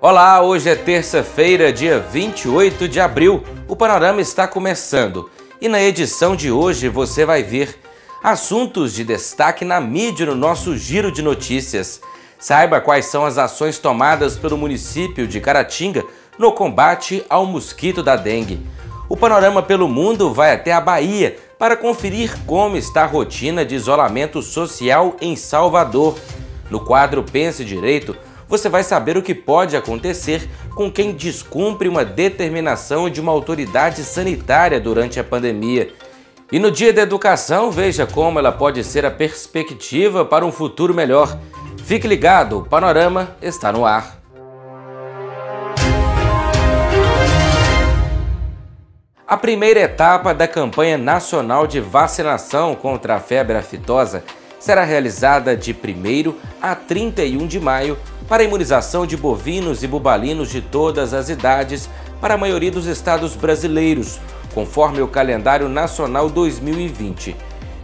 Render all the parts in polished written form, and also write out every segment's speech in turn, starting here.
Olá, hoje é terça-feira, dia 28 de abril. O Panorama está começando e na edição de hoje você vai ver assuntos de destaque na mídia no nosso giro de notícias. Saiba quais são as ações tomadas pelo município de Caratinga no combate ao mosquito da dengue. O Panorama pelo Mundo vai até a Bahia para conferir como está a rotina de isolamento social em Salvador. No quadro Pense Direito, você vai saber o que pode acontecer com quem descumpre uma determinação de uma autoridade sanitária durante a pandemia. E no Dia da Educação, veja como ela pode ser a perspectiva para um futuro melhor. Fique ligado, o Panorama está no ar. A primeira etapa da campanha nacional de vacinação contra a febre aftosa será realizada de 1º a 31 de maio para a imunização de bovinos e bubalinos de todas as idades para a maioria dos estados brasileiros, conforme o calendário nacional 2020.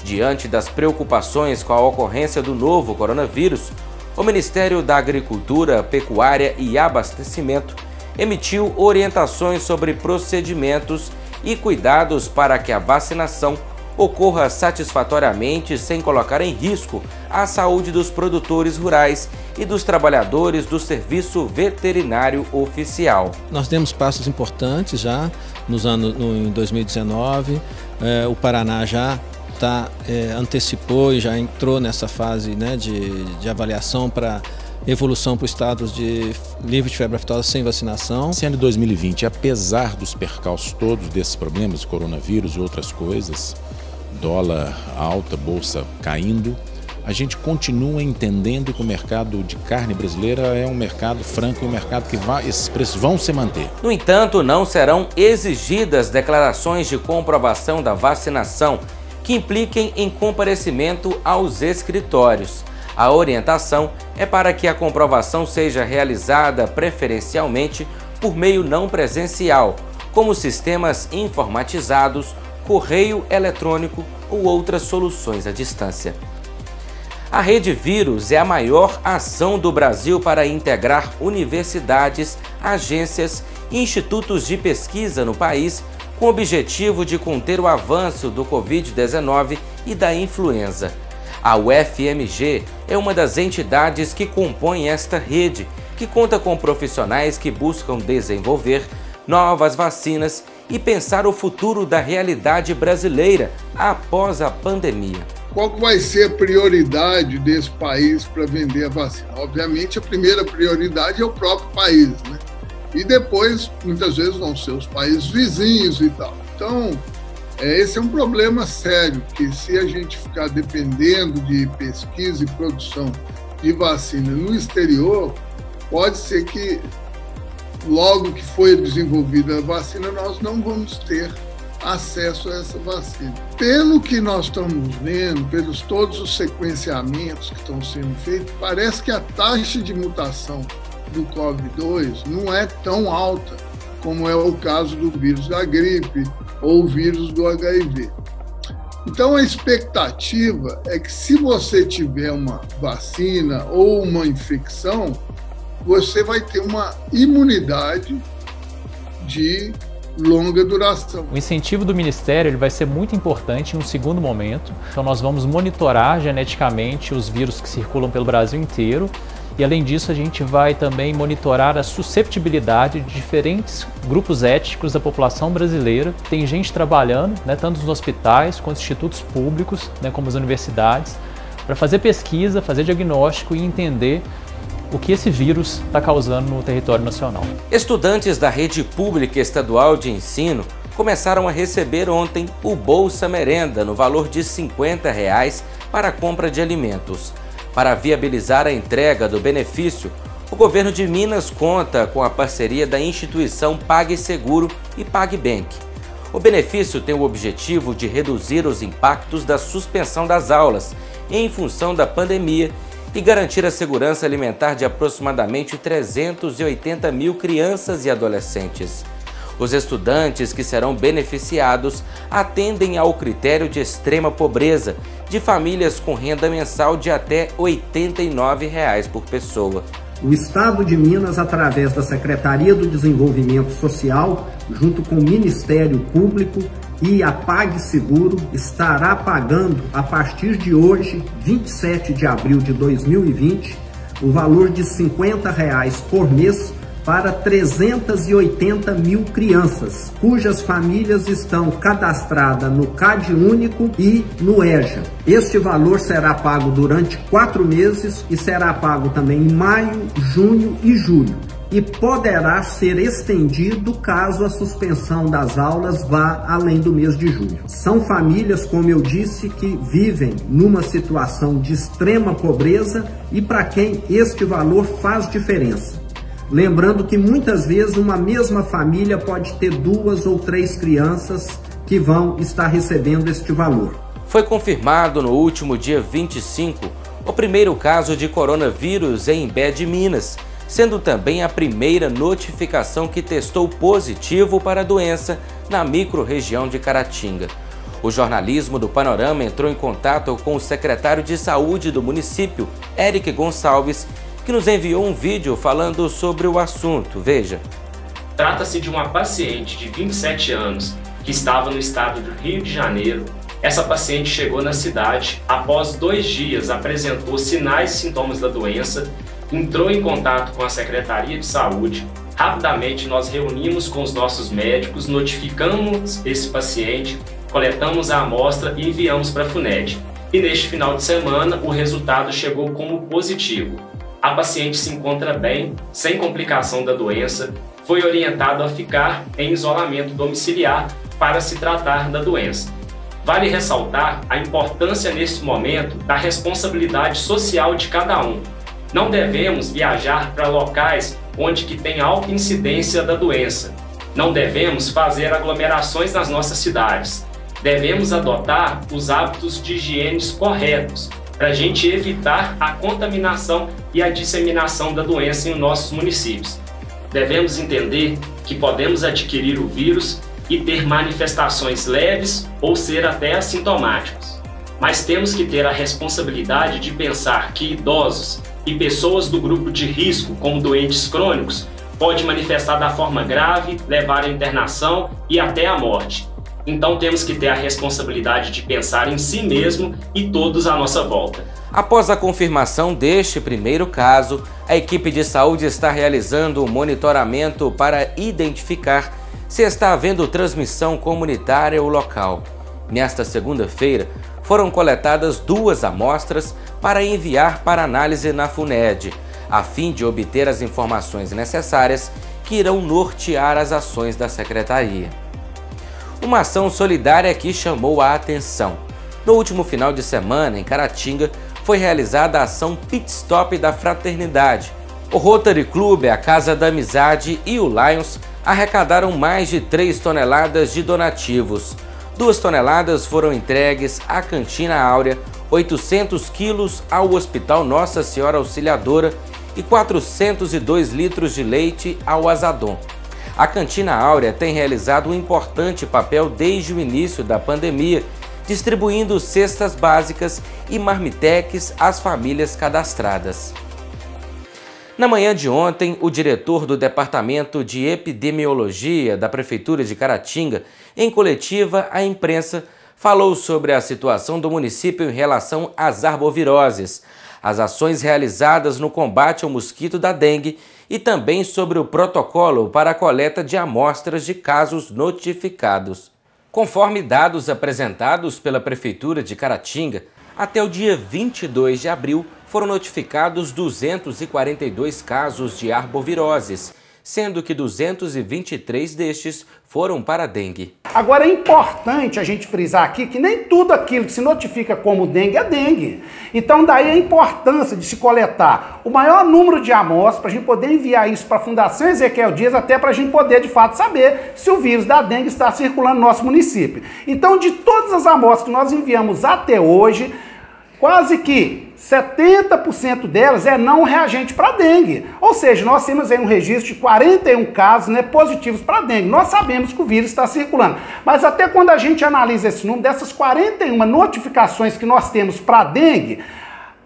Diante das preocupações com a ocorrência do novo coronavírus, o Ministério da Agricultura, Pecuária e Abastecimento emitiu orientações sobre procedimentos e cuidados para que a vacinação ocorra satisfatoriamente sem colocar em risco a saúde dos produtores rurais e dos trabalhadores do Serviço Veterinário Oficial. Nós demos passos importantes já em 2019, o Paraná já antecipou e já entrou nessa fase, né, de avaliação para evolução para o estado de livre de febre aftosa sem vacinação. Esse ano de 2020, apesar dos percalços todos desses problemas, coronavírus e outras coisas, dólar alta, bolsa caindo, a gente continua entendendo que o mercado de carne brasileira é um mercado franco e um mercado que esses preços vão se manter. No entanto, não serão exigidas declarações de comprovação da vacinação que impliquem em comparecimento aos escritórios. A orientação é para que a comprovação seja realizada preferencialmente por meio não presencial, como sistemas informatizados, correio eletrônico ou outras soluções à distância. A Rede Vírus é a maior ação do Brasil para integrar universidades, agências e institutos de pesquisa no país com o objetivo de conter o avanço do Covid-19 e da influenza. A UFMG é uma das entidades que compõem esta rede, que conta com profissionais que buscam desenvolver novas vacinas e pensar o futuro da realidade brasileira após a pandemia. Qual que vai ser a prioridade desse país para vender a vacina? Obviamente, a primeira prioridade é o próprio país, né? E depois, muitas vezes, vão ser os países vizinhos e tal. Então, esse é um problema sério, que se a gente ficar dependendo de pesquisa e produção de vacina no exterior, pode ser que logo que foi desenvolvida a vacina, nós não vamos ter acesso a essa vacina. Pelo que nós estamos vendo, pelos todos os sequenciamentos que estão sendo feitos, parece que a taxa de mutação do COVID-2 não é tão alta como é o caso do vírus da gripe ou o vírus do HIV. Então a expectativa é que se você tiver uma vacina ou uma infecção, você vai ter uma imunidade de longa duração. O incentivo do Ministério ele vai ser muito importante em um segundo momento. Então nós vamos monitorar geneticamente os vírus que circulam pelo Brasil inteiro e além disso a gente vai também monitorar a susceptibilidade de diferentes grupos étnicos da população brasileira. Tem gente trabalhando, né, tanto nos hospitais quanto nos institutos públicos, né, como as universidades, para fazer pesquisa, fazer diagnóstico e entender o que esse vírus está causando no território nacional. Estudantes da rede pública estadual de ensino começaram a receber ontem o Bolsa Merenda no valor de R$ 50 para a compra de alimentos. Para viabilizar a entrega do benefício, o governo de Minas conta com a parceria da instituição PagSeguro e PagBank. O benefício tem o objetivo de reduzir os impactos da suspensão das aulas em função da pandemia e garantir a segurança alimentar de aproximadamente 380 mil crianças e adolescentes. Os estudantes que serão beneficiados atendem ao critério de extrema pobreza, de famílias com renda mensal de até R$ 89 por pessoa. O Estado de Minas, através da Secretaria do Desenvolvimento Social, junto com o Ministério Público e a PagSeguro, estará pagando, a partir de hoje, 27 de abril de 2020, o valor de R$ 50 por mês para 380 mil crianças, cujas famílias estão cadastradas no CadÚnico e no EJA. Este valor será pago durante 4 meses e será pago também em maio, junho e julho. E poderá ser estendido caso a suspensão das aulas vá além do mês de julho. São famílias, como eu disse, que vivem numa situação de extrema pobreza e para quem este valor faz diferença. Lembrando que muitas vezes uma mesma família pode ter 2 ou 3 crianças que vão estar recebendo este valor. Foi confirmado no último dia 25 o primeiro caso de coronavírus em Imbé de Minas, sendo também a primeira notificação que testou positivo para a doença na microrregião de Caratinga. O jornalismo do Panorama entrou em contato com o secretário de Saúde do município, Eric Gonçalves, que nos enviou um vídeo falando sobre o assunto. Veja. Trata-se de uma paciente de 27 anos que estava no estado do Rio de Janeiro. Essa paciente chegou na cidade, após 2 dias apresentou sinais e sintomas da doença, entrou em contato com a Secretaria de Saúde. Rapidamente nós reunimos com os nossos médicos, notificamos esse paciente, coletamos a amostra e enviamos para a FUNED. E neste final de semana o resultado chegou como positivo. A paciente se encontra bem, sem complicação da doença, foi orientado a ficar em isolamento domiciliar para se tratar da doença. Vale ressaltar a importância nesse momento da responsabilidade social de cada um. Não devemos viajar para locais onde que tem alta incidência da doença. Não devemos fazer aglomerações nas nossas cidades. Devemos adotar os hábitos de higiene corretos, para a gente evitar a contaminação e a disseminação da doença em nossos municípios. Devemos entender que podemos adquirir o vírus e ter manifestações leves ou ser até assintomáticos. Mas temos que ter a responsabilidade de pensar que idosos e pessoas do grupo de risco, como doentes crônicos, podem manifestar da forma grave, levar à internação e até à morte. Então temos que ter a responsabilidade de pensar em si mesmo e todos à nossa volta. Após a confirmação deste primeiro caso, a equipe de saúde está realizando um monitoramento para identificar se está havendo transmissão comunitária ou local. Nesta segunda-feira, foram coletadas 2 amostras para enviar para análise na FUNED, a fim de obter as informações necessárias que irão nortear as ações da Secretaria. Uma ação solidária que chamou a atenção. No último final de semana, em Caratinga, foi realizada a ação Pit Stop da Fraternidade. O Rotary Club, a Casa da Amizade e o Lions arrecadaram mais de 3 toneladas de donativos. 2 toneladas foram entregues à Cantina Áurea, 800 quilos ao Hospital Nossa Senhora Auxiliadora e 402 litros de leite ao Azadon. A Cantina Áurea tem realizado um importante papel desde o início da pandemia, distribuindo cestas básicas e marmitex às famílias cadastradas. Na manhã de ontem, o diretor do Departamento de Epidemiologia da Prefeitura de Caratinga, em coletiva à imprensa, falou sobre a situação do município em relação às arboviroses, as ações realizadas no combate ao mosquito da dengue e também sobre o protocolo para a coleta de amostras de casos notificados. Conforme dados apresentados pela Prefeitura de Caratinga, até o dia 22 de abril foram notificados 242 casos de arboviroses, sendo que 223 destes foram para dengue. Agora é importante a gente frisar aqui que nem tudo aquilo que se notifica como dengue é dengue. Então daí a importância de se coletar o maior número de amostras para a gente poder enviar isso para a Fundação Ezequiel Dias, até para a gente poder de fato saber se o vírus da dengue está circulando no nosso município. Então de todas as amostras que nós enviamos até hoje, quase que 70% delas é não reagente para dengue. Ou seja, nós temos aí um registro de 41 casos positivos para dengue. Nós sabemos que o vírus está circulando. Mas até quando a gente analisa esse número, dessas 41 notificações que nós temos para dengue,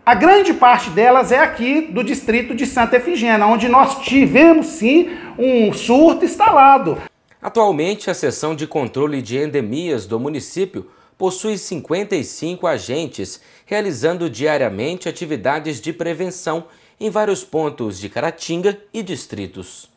A grande parte delas é aqui do distrito de Santa Efigênia, onde nós tivemos sim um surto instalado. Atualmente, a seção de controle de endemias do município possui 55 agentes, realizando diariamente atividades de prevenção em vários pontos de Caratinga e distritos.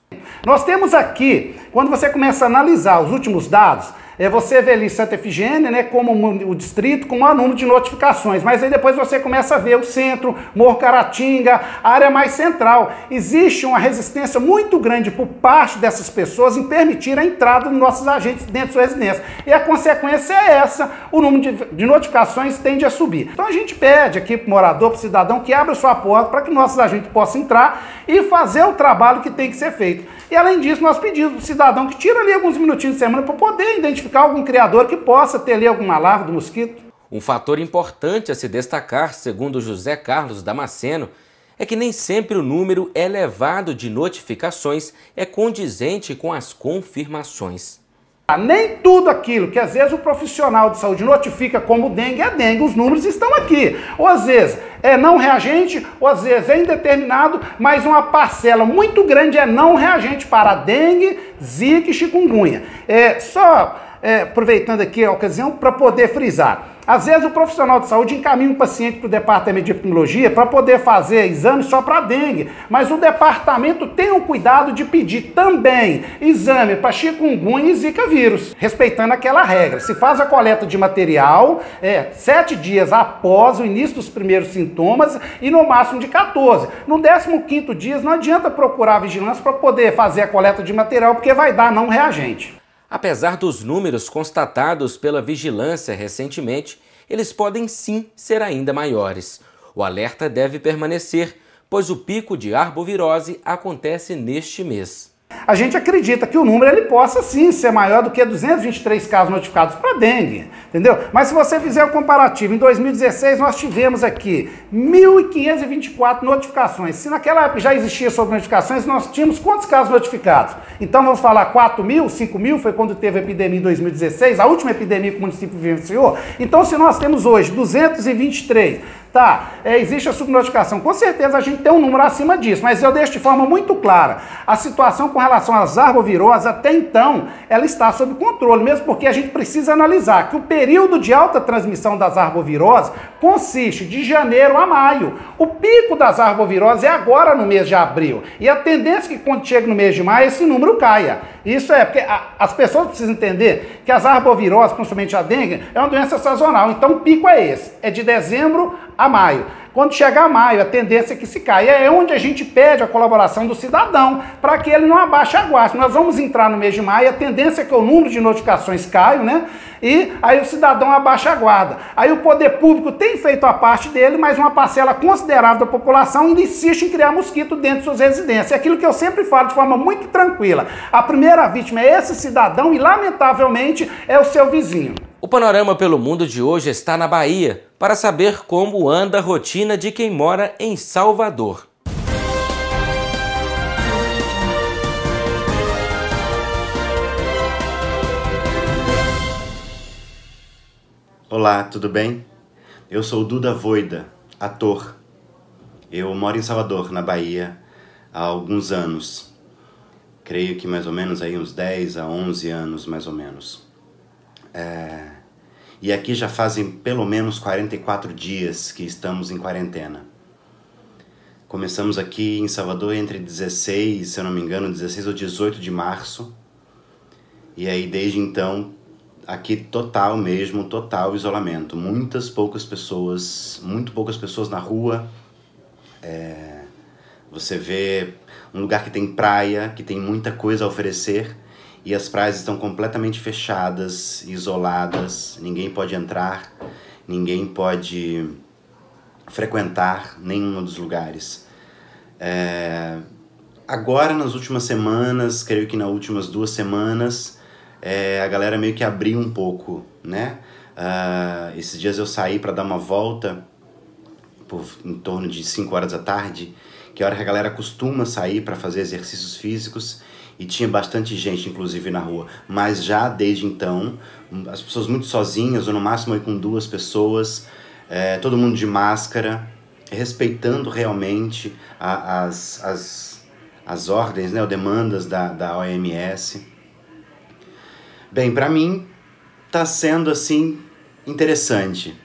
Nós temos aqui, quando você começa a analisar os últimos dados, você vê ali Santa Efigênia, né, como o distrito com o maior número de notificações, mas aí depois você começa a ver o centro, Morro Caratinga, a área mais central. Existe uma resistência muito grande por parte dessas pessoas em permitir a entrada dos nossos agentes dentro de sua residência. E a consequência é essa, o número de notificações tende a subir. Então a gente pede aqui para o morador, para o cidadão, que abra sua porta para que nossos agentes possam entrar e fazer o trabalho que tem que ser feito. E além disso, nós pedimos para o cidadão que tire ali alguns minutinhos de semana para poder identificar algum criador que possa ter ali alguma larva do mosquito. Um fator importante a se destacar, segundo José Carlos Damasceno, é que nem sempre o número elevado de notificações é condizente com as confirmações. Nem tudo aquilo que às vezes o profissional de saúde notifica como dengue é dengue, os números estão aqui. Ou às vezes é não reagente, ou às vezes é indeterminado, mas uma parcela muito grande é não reagente para dengue, zika e chikungunya. Aproveitando aqui a ocasião para poder frisar. Às vezes o profissional de saúde encaminha um paciente para o departamento de epidemiologia para poder fazer exame só para dengue, mas o departamento tem o cuidado de pedir também exame para chikungunya e zika vírus, respeitando aquela regra. Se faz a coleta de material 7 dias após o início dos primeiros sintomas e no máximo de 14. No 15º dia não adianta procurar a vigilância para poder fazer a coleta de material, porque vai dar não reagente. Apesar dos números constatados pela vigilância recentemente, eles podem sim ser ainda maiores. O alerta deve permanecer, pois o pico de arbovirose acontece neste mês. A gente acredita que o número ele possa sim ser maior do que 223 casos notificados para dengue, entendeu? Mas se você fizer o comparativo, em 2016 nós tivemos aqui 1.524 notificações. Se naquela época já existia sobre notificações, nós tínhamos quantos casos notificados? Então vamos falar 4.000, 5.000, foi quando teve a epidemia em 2016, a última epidemia que o município vivenciou. Então se nós temos hoje 223, existe a subnotificação, com certeza a gente tem um número acima disso, mas eu deixo de forma muito clara, a situação com relação às arboviroses, até então, ela está sob controle, mesmo porque a gente precisa analisar que o período de alta transmissão das arboviroses consiste de janeiro a maio. O pico das arboviroses é agora no mês de abril, e a tendência é que quando chega no mês de maio, esse número caia. Isso é porque as pessoas precisam entender que as arboviroses, principalmente a dengue, é uma doença sazonal, então o pico é esse, é de dezembro a maio. Quando chegar a maio, a tendência é que se caia. É onde a gente pede a colaboração do cidadão para que ele não abaixe a guarda. Nós vamos entrar no mês de maio, a tendência é que o número de notificações caia, né? E aí o cidadão abaixa a guarda. Aí o poder público tem feito a parte dele, mas uma parcela considerável da população ainda insiste em criar mosquito dentro de suas residências. É aquilo que eu sempre falo de forma muito tranquila. A primeira vítima é esse cidadão e, lamentavelmente, é o seu vizinho. O Panorama pelo Mundo de hoje está na Bahia, para saber como anda a rotina de quem mora em Salvador. Olá, tudo bem? Eu sou o Duda Voida, ator. Eu moro em Salvador, na Bahia, há alguns anos. Creio que mais ou menos aí uns 10 a 11 anos, mais ou menos. E aqui já fazem pelo menos 44 dias que estamos em quarentena. Começamos aqui em Salvador entre 16, se eu não me engano, 16 ou 18 de março. E aí desde então, aqui total mesmo, total isolamento. Muito poucas pessoas na rua. Você vê um lugar que tem praia, que tem muita coisa a oferecer, e as praias estão completamente fechadas, isoladas, ninguém pode entrar, ninguém pode frequentar nenhum dos lugares. Agora, nas últimas semanas, creio que nas últimas 2 semanas, a galera meio que abriu um pouco, né? Esses dias eu saí para dar uma volta, em torno de 5 horas da tarde, que é a hora que a galera costuma sair para fazer exercícios físicos, e tinha bastante gente, inclusive, na rua. Mas já desde então, as pessoas muito sozinhas, ou no máximo aí com 2 pessoas, todo mundo de máscara, respeitando realmente as ordens, né, ou demandas da OMS. Bem, para mim está sendo assim interessante.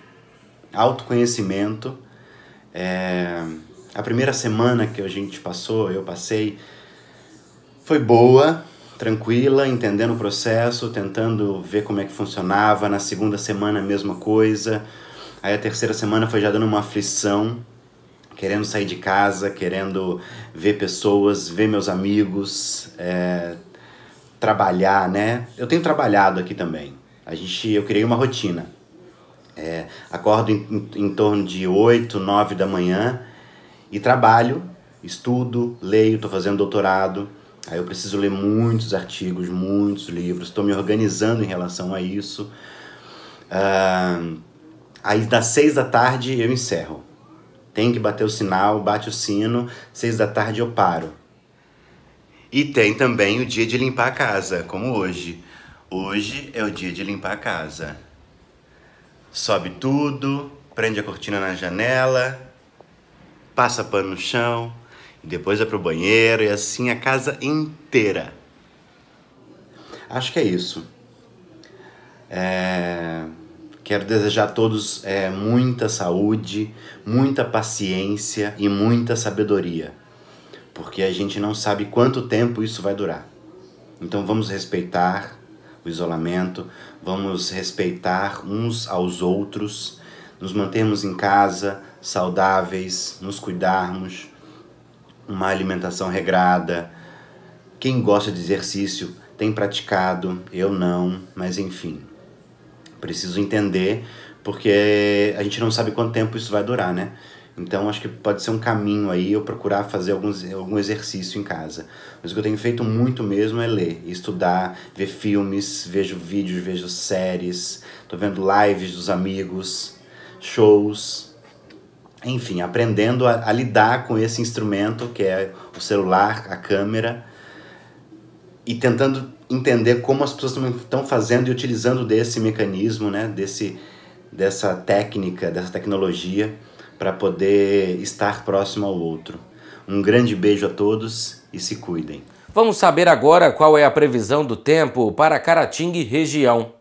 Autoconhecimento. A primeira semana que eu passei, foi boa, tranquila, entendendo o processo, tentando ver como é que funcionava. Na segunda semana a mesma coisa. Aí a terceira semana foi já dando uma aflição, querendo sair de casa, querendo ver pessoas, ver meus amigos, trabalhar, né? Eu tenho trabalhado aqui também. Eu criei uma rotina. Acordo em torno de 8, 9 da manhã e trabalho, estudo, leio, estou fazendo doutorado. Aí eu preciso ler muitos artigos, muitos livros, estou me organizando em relação a isso. Aí das 6 da tarde eu encerro. Tem que bater o sinal, bate o sino, 6 da tarde eu paro. E tem também o dia de limpar a casa, como hoje. Hoje é o dia de limpar a casa. Sobe tudo, prende a cortina na janela, passa pano no chão, e depois vai pro banheiro e assim a casa inteira. Acho que é isso. Quero desejar a todos muita saúde, muita paciência e muita sabedoria, porque a gente não sabe quanto tempo isso vai durar. Então vamos respeitar o isolamento, vamos respeitar uns aos outros, nos mantermos em casa, saudáveis, nos cuidarmos, uma alimentação regrada. Quem gosta de exercício tem praticado, eu não, mas enfim. Preciso entender, porque a gente não sabe quanto tempo isso vai durar, né? Então acho que pode ser um caminho aí eu procurar fazer algum exercício em casa. Mas o que eu tenho feito muito mesmo é ler, estudar, ver filmes, vejo vídeos, vejo séries, tô vendo lives dos amigos, shows, enfim, aprendendo a lidar com esse instrumento que é o celular, a câmera, e tentando entender como as pessoas estão fazendo e utilizando desse mecanismo, né, dessa técnica, dessa tecnologia, para poder estar próximo ao outro. Um grande beijo a todos e se cuidem. Vamos saber agora qual é a previsão do tempo para Caratinga e região.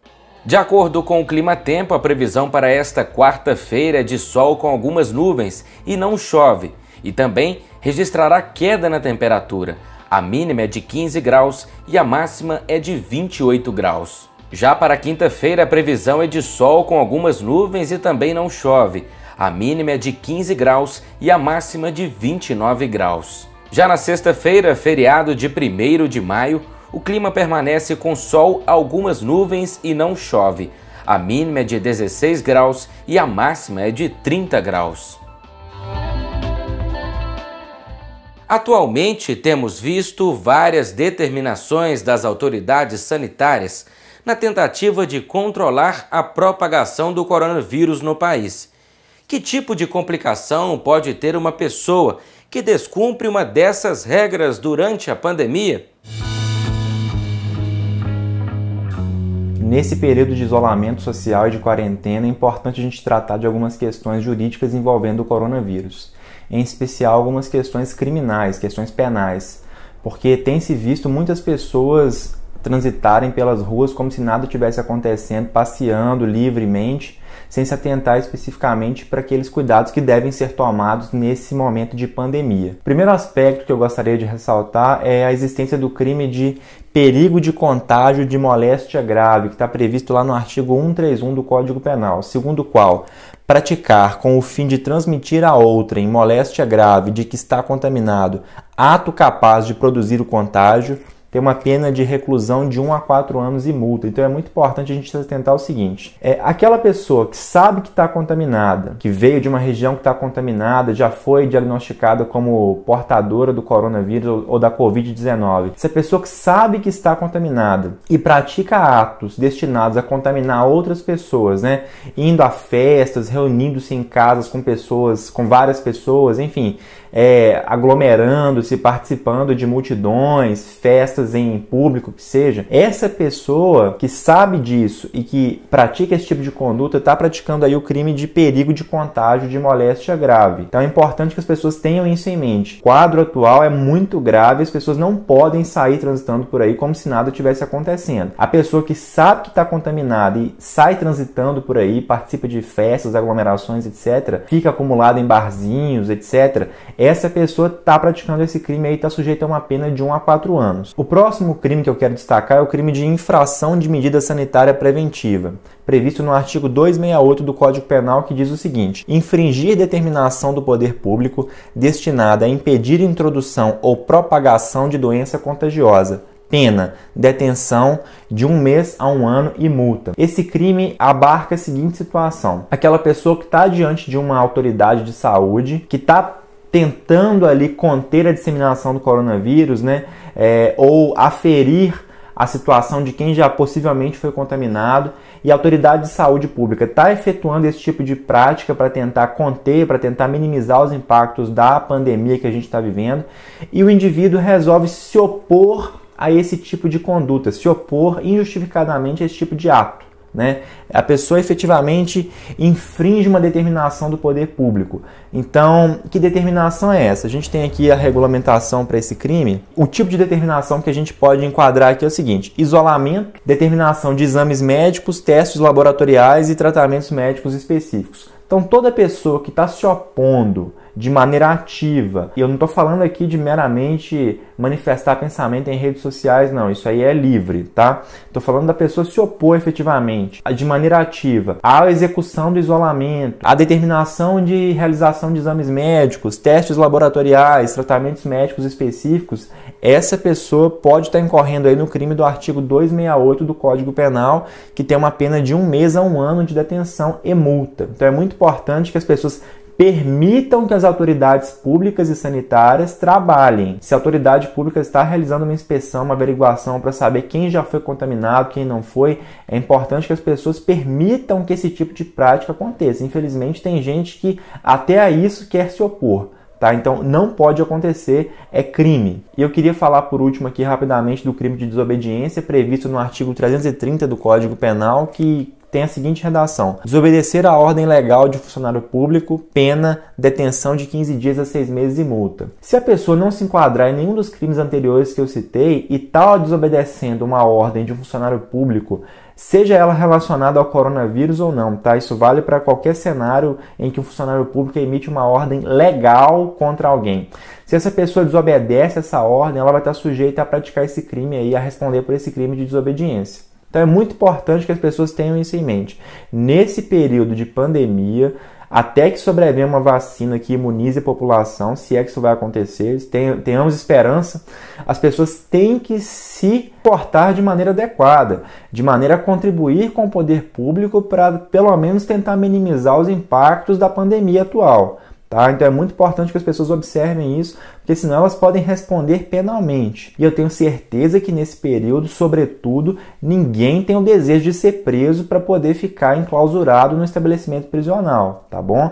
De acordo com o Climatempo, a previsão para esta quarta-feira é de sol com algumas nuvens e não chove. E também registrará queda na temperatura. A mínima é de 15 graus e a máxima é de 28 graus. Já para quinta-feira, a previsão é de sol com algumas nuvens e também não chove. A mínima é de 15 graus e a máxima de 29 graus. Já na sexta-feira, feriado de 1º de maio, o clima permanece com sol, algumas nuvens e não chove. A mínima é de 16 graus e a máxima é de 30 graus. Atualmente, temos visto várias determinações das autoridades sanitárias na tentativa de controlar a propagação do coronavírus no país. Que tipo de complicação pode ter uma pessoa que descumpre uma dessas regras durante a pandemia? Nesse período de isolamento social e de quarentena, é importante a gente tratar de algumas questões jurídicas envolvendo o coronavírus. Em especial algumas questões criminais, questões penais, porque tem se visto muitas pessoas transitarem pelas ruas como se nada tivesse acontecendo, passeando livremente, sem se atentar especificamente para aqueles cuidados que devem ser tomados nesse momento de pandemia. O primeiro aspecto que eu gostaria de ressaltar é a existência do crime de perigo de contágio de moléstia grave, que está previsto lá no artigo 131 do Código Penal, segundo o qual praticar com o fim de transmitir a outrem moléstia grave de que está contaminado ato capaz de produzir o contágio, tem uma pena de reclusão de 1 a 4 anos e multa. Então é muito importante a gente se atentar ao seguinte: aquela pessoa que sabe que está contaminada, que veio de uma região que está contaminada, já foi diagnosticada como portadora do coronavírus ou da Covid-19. Essa pessoa que sabe que está contaminada e pratica atos destinados a contaminar outras pessoas, né? Indo a festas, reunindo-se em casas com várias pessoas, enfim, aglomerando-se, participando de multidões, festas em público, que seja, essa pessoa que sabe disso e que pratica esse tipo de conduta está praticando aí o crime de perigo de contágio de moléstia grave. Então é importante que as pessoas tenham isso em mente. O quadro atual é muito grave, as pessoas não podem sair transitando por aí como se nada tivesse acontecendo. A pessoa que sabe que está contaminada e sai transitando por aí, participa de festas, aglomerações, etc., fica acumulada em barzinhos, etc., essa pessoa está praticando esse crime aí, está sujeita a uma pena de 1 a 4 anos. O próximo crime que eu quero destacar é o crime de infração de medida sanitária preventiva, previsto no artigo 268 do Código Penal, que diz o seguinte: infringir determinação do poder público destinada a impedir introdução ou propagação de doença contagiosa. Pena, detenção de 1 mês a 1 ano e multa. Esse crime abarca a seguinte situação: aquela pessoa que está diante de uma autoridade de saúde, que está tentando ali conter a disseminação do coronavírus, né, ou aferir a situação de quem já possivelmente foi contaminado, e a autoridade de saúde pública está efetuando esse tipo de prática para tentar conter, para tentar minimizar os impactos da pandemia que a gente está vivendo, e o indivíduo resolve se opor a esse tipo de conduta, se opor injustificadamente a esse tipo de ato, né? A pessoa efetivamente infringe uma determinação do poder público. Então, que determinação é essa? A gente tem aqui a regulamentação para esse crime. O tipo de determinação que a gente pode enquadrar aqui é o seguinte: isolamento, determinação de exames médicos, testes laboratoriais e tratamentos médicos específicos. Então, toda pessoa que está se opondo de maneira ativa, e eu não estou falando aqui de meramente manifestar pensamento em redes sociais, não, isso aí é livre, tá? Estou falando da pessoa se opor efetivamente, de maneira ativa, à execução do isolamento, à determinação de realização de exames médicos, testes laboratoriais, tratamentos médicos específicos. Essa pessoa pode estar incorrendo aí no crime do artigo 268 do Código Penal, que tem uma pena de 1 mês a 1 ano de detenção e multa. Então é muito importante que as pessoas permitam que as autoridades públicas e sanitárias trabalhem. Se a autoridade pública está realizando uma inspeção, uma averiguação para saber quem já foi contaminado, quem não foi, é importante que as pessoas permitam que esse tipo de prática aconteça. Infelizmente, tem gente que até a isso quer se opor. Tá? Então não pode acontecer, é crime. E eu queria falar por último aqui rapidamente do crime de desobediência previsto no artigo 330 do Código Penal, que tem a seguinte redação: desobedecer a ordem legal de funcionário público, pena, detenção de 15 dias a 6 meses e multa. Se a pessoa não se enquadrar em nenhum dos crimes anteriores que eu citei e está desobedecendo uma ordem de um funcionário público, seja ela relacionada ao coronavírus ou não, tá? Isso vale para qualquer cenário em que um funcionário público emite uma ordem legal contra alguém. Se essa pessoa desobedece essa ordem, ela vai estar sujeita a praticar esse crime aí, a responder por esse crime de desobediência. Então é muito importante que as pessoas tenham isso em mente. Nesse período de pandemia, até que sobrevenha uma vacina que imunize a população, se é que isso vai acontecer, tenhamos esperança, as pessoas têm que se portar de maneira adequada, de maneira a contribuir com o poder público para, pelo menos, tentar minimizar os impactos da pandemia atual. Tá? Então é muito importante que as pessoas observem isso, porque senão elas podem responder penalmente. E eu tenho certeza que nesse período, sobretudo, ninguém tem o desejo de ser preso para poder ficar enclausurado no estabelecimento prisional, tá bom?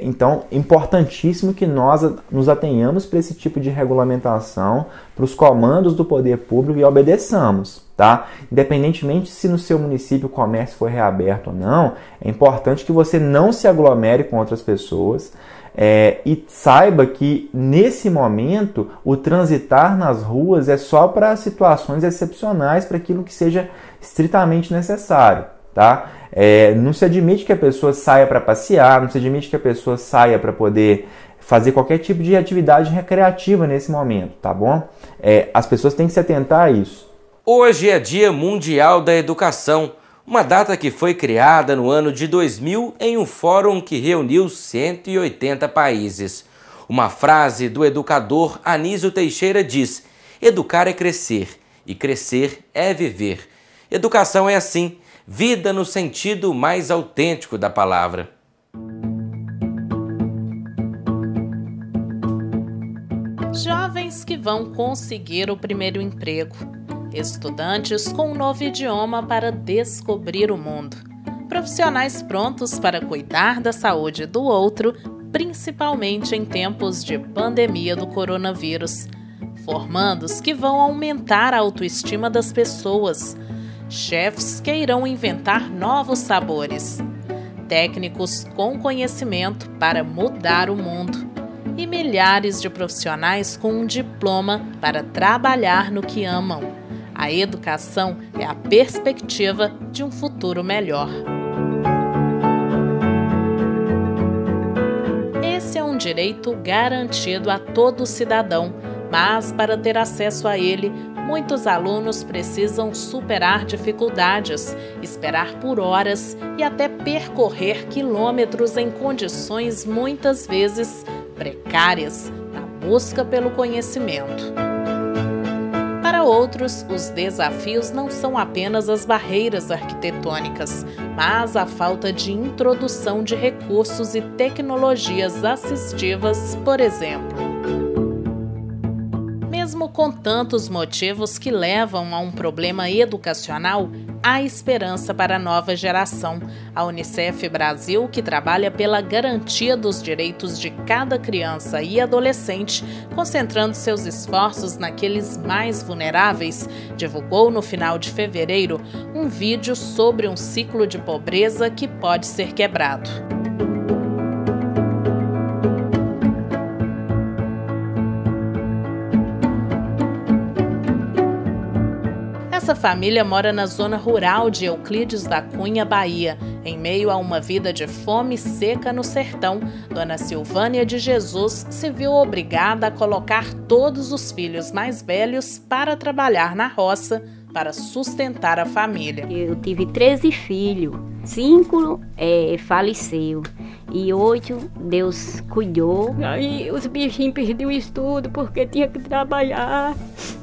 Então, importantíssimo que nós nos atenhamos para esse tipo de regulamentação, para os comandos do poder público e obedeçamos. Tá? Independentemente se no seu município o comércio foi reaberto ou não, é importante que você não se aglomere com outras pessoas e saiba que nesse momento o transitar nas ruas é só para situações excepcionais, para aquilo que seja estritamente necessário. Tá? Não se admite que a pessoa saia para passear, não se admite que a pessoa saia para poder fazer qualquer tipo de atividade recreativa nesse momento, tá bom? As pessoas têm que se atentar a isso. Hoje é Dia Mundial da Educação, uma data que foi criada no ano de 2000 em um fórum que reuniu 180 países. Uma frase do educador Anísio Teixeira diz: educar é crescer, e crescer é viver. Educação é assim, vida no sentido mais autêntico da palavra. Jovens que vão conseguir o primeiro emprego. Estudantes com um novo idioma para descobrir o mundo. Profissionais prontos para cuidar da saúde do outro, principalmente em tempos de pandemia do coronavírus. Formandos que vão aumentar a autoestima das pessoas. Chefs que irão inventar novos sabores. Técnicos com conhecimento para mudar o mundo. E milhares de profissionais com um diploma para trabalhar no que amam. A educação é a perspectiva de um futuro melhor. Esse é um direito garantido a todo cidadão, mas para ter acesso a ele, muitos alunos precisam superar dificuldades, esperar por horas e até percorrer quilômetros em condições muitas vezes precárias na busca pelo conhecimento. Para outros, os desafios não são apenas as barreiras arquitetônicas, mas a falta de introdução de recursos e tecnologias assistivas, por exemplo. Mesmo com tantos motivos que levam a um problema educacional, há esperança para a nova geração. A Unicef Brasil, que trabalha pela garantia dos direitos de cada criança e adolescente, concentrando seus esforços naqueles mais vulneráveis, divulgou no final de fevereiro um vídeo sobre um ciclo de pobreza que pode ser quebrado. Essa família mora na zona rural de Euclides da Cunha, Bahia. Em meio a uma vida de fome e seca no sertão, Dona Silvânia de Jesus se viu obrigada a colocar todos os filhos mais velhos para trabalhar na roça para sustentar a família. Eu tive 13 filhos, 5 faleceu e 8 Deus cuidou. Aí os bichinhos perderam o estudo porque tinha que trabalhar.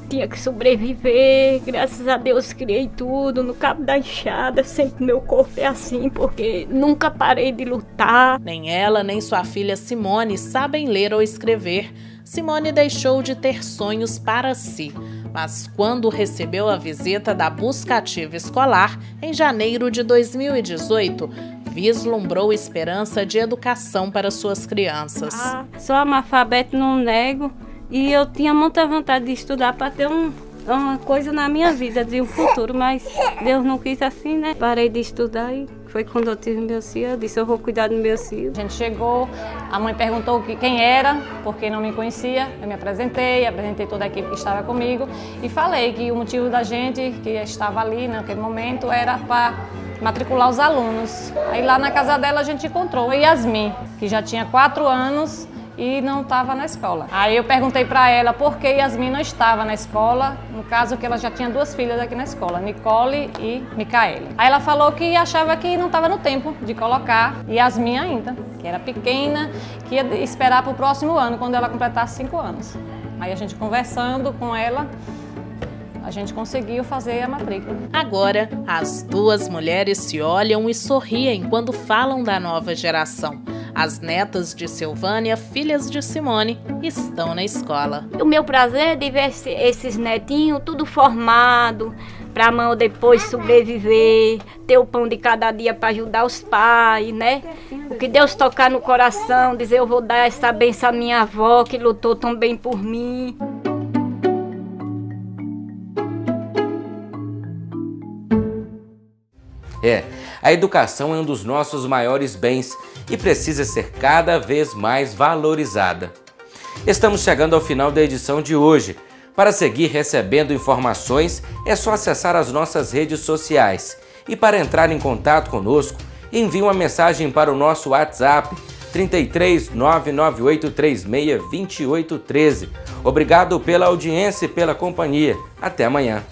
Tinha que sobreviver, graças a Deus criei tudo no cabo da enxada, sempre meu corpo é assim, porque nunca parei de lutar. Nem ela, nem sua filha Simone sabem ler ou escrever. Simone deixou de ter sonhos para si, mas quando recebeu a visita da Busca Ativa Escolar, em janeiro de 2018, vislumbrou esperança de educação para suas crianças. Sou analfabeto, não nego. E eu tinha muita vontade de estudar para ter uma coisa na minha vida, de um futuro, mas Deus não quis assim, né? Parei de estudar e foi quando eu tive meus filhos, eu disse, eu vou cuidar dos meus filhos. A gente chegou, a mãe perguntou quem era, porque não me conhecia, eu me apresentei toda a equipe que estava comigo e falei que o motivo da gente, que estava ali naquele momento, era para matricular os alunos. Aí lá na casa dela a gente encontrou a Yasmin, que já tinha 4 anos, e não estava na escola. Aí eu perguntei para ela por que Yasmin não estava na escola, no caso que ela já tinha 2 filhas aqui na escola, Nicole e Micaele. Aí ela falou que achava que não estava no tempo de colocar Yasmin ainda, que era pequena, que ia esperar para o próximo ano, quando ela completasse 5 anos. Aí a gente conversando com ela, a gente conseguiu fazer a matrícula. Agora, as 2 mulheres se olham e sorriem quando falam da nova geração. As netas de Silvânia, filhas de Simone, estão na escola. O meu prazer é de ver esses netinhos tudo formado, para a mãe depois sobreviver, ter o pão de cada dia para ajudar os pais, né? O que Deus tocar no coração, dizer eu vou dar essa bênção à minha avó que lutou tão bem por mim. A educação é um dos nossos maiores bens e precisa ser cada vez mais valorizada. Estamos chegando ao final da edição de hoje. Para seguir recebendo informações, é só acessar as nossas redes sociais. E para entrar em contato conosco, envie uma mensagem para o nosso WhatsApp 33 998 36 2813. Obrigado pela audiência e pela companhia. Até amanhã.